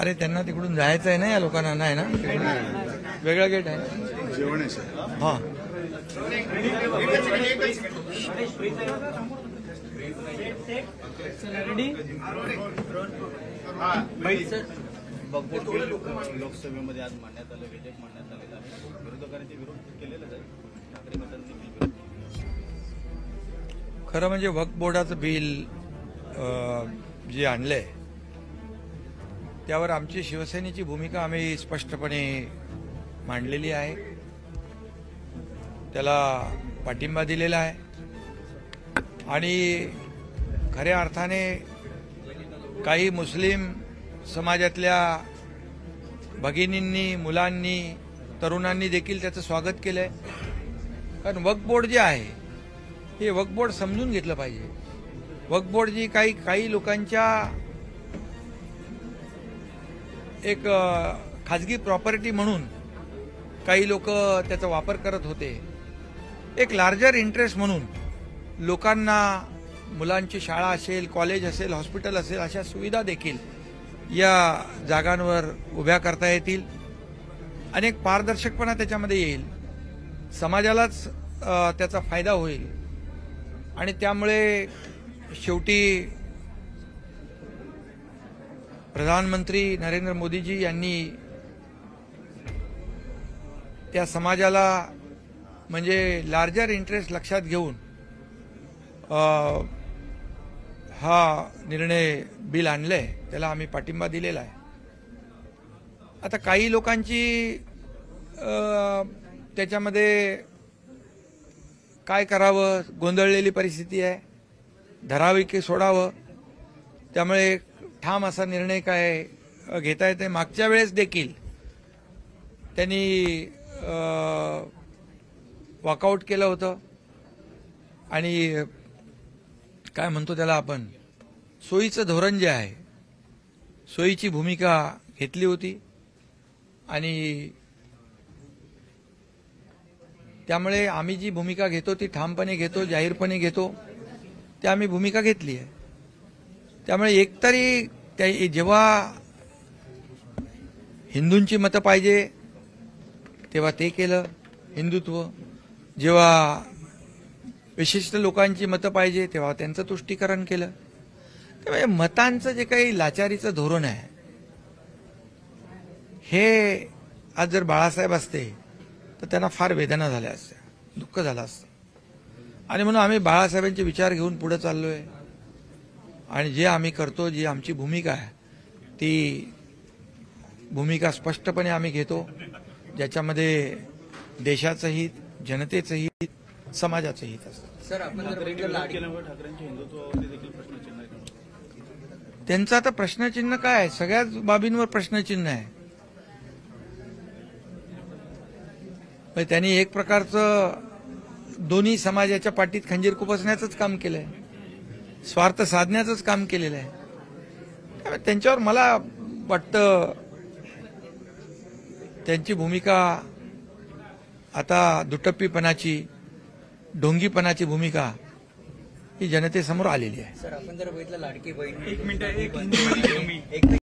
अरे त्यांना तिकडून जायचं आहे ना, या लोकांना नाही ना, वेगळा गेट आहे जेवण हा. लोकसभेमध्ये आज मांडण्यात आलं, विधेयक मांडण्यात आलेलं आहे. विरोधकांनी विरोध केलेला आहे. ठाकरे गटांनी खरं म्हणजे वक्फ बोर्डाचं बिल जे आणलंय त्यावर आमची शिवसेनेची भूमिका आम्ही स्पष्टपणे मांडलेली आहे. त्याला पाठिंबा दिलेला आहे आणि खऱ्या अर्थाने काही मुस्लिम समाजातल्या भगिनींनी, मुलांनी, तरुणांनी देखील त्याचं स्वागत केलंय. कारण वक्फ बोर्ड जे आहे हे वक्फ बोर्ड समजून घेतलं पाहिजे. वक्फ बोर्ड जी काही लोकांच्या एक खाजगी प्रॉपर्टी म्हणून काही लोक त्याचा वापर करत होते, एक लार्जर इंटरेस्ट म्हणून लोकांना मुलांची शाळा असेल, कॉलेज असेल, हॉस्पिटल असेल अशा सुविधा देखील या जागांवर उभ्या करता येतील. अनेक पारदर्शकपणा त्याच्यामध्ये येईल, समाजालाच त्याचा फायदा होईल आणि त्यामुळे शेवटी प्रधानमंत्री नरेंद्र मोदीजी यांनी त्या समाजाला म्हणजे लार्जर इंटरेस्ट लक्षात घेऊन हा निर्णय बिल आणलाय, त्याला आम्ही पाठिंबा दिलेला आहे. आता काही लोकांची त्याच्यामध्ये काय करावं, गोंधळलेली परिस्थिती आहे, धरावी की सोडावं, त्यामुळे ठाम असा निर्णय काय घेता येते. मागच्या वेळेस देखील त्यांनी वॉकआउट केलं होतं आणि काय म्हणतो त्याला आपण, सोयीचं धोरण जे आहे, सोयीची भूमिका घेतली होती आणि त्यामुळे आम्ही जी भूमिका घेतो ती ठामपणे घेतो, जाहीरपणे घेतो, ती आम्ही भूमिका घेतली आहे. त्यामुळे एकतरी जेव्हा हिंदूंची मतं पाहिजे तेव्हा ते केलं हिंदुत्व, जेव्हा विशिष्ट लोकांची मतं पाहिजे तेव्हा त्यांचं तुष्टीकरण केलं. त्यामुळे मतांचं जे काही लाचारीचं धोरण आहे हे आज जर बाळासाहेब असते तर त्यांना फार वेदना झाल्या असत्या, दुःख झालं असतं. आणि म्हणून आम्ही बाळासाहेबांचे विचार घेऊन पुढे चाललोय आणि जे आम्ही करतो, जी आमची भूमिका आहे ती भूमिका स्पष्टपणे आम्ही घेतो, ज्याच्यामध्ये देशाचं हित, जनतेचं हित, समाजाचं हित असतं. सर, आपण जर ठाकरेंच्या हिंदुत्वावरती देखील प्रश्नचिन्ह आहे. त्यांचं आता प्रश्नचिन्ह काय आहे, सगळ्याच बाबींवर प्रश्नचिन्ह आहे. त्यांनी एक प्रकारचं दोन्ही समाजाच्या पाठीत खंजीर खुपसण्याचंच काम केलंय, स्वार्थ साधण्याचंच काम केलेलं आहे. त्यांच्यावर मला वाटतं त्यांची भूमिका आता दुटप्पीपणाची, ढोंगीपणाची भूमिका ही जनतेसमोर आलेली आहे. सर, आपण जर बघितलं लाडकी बहीण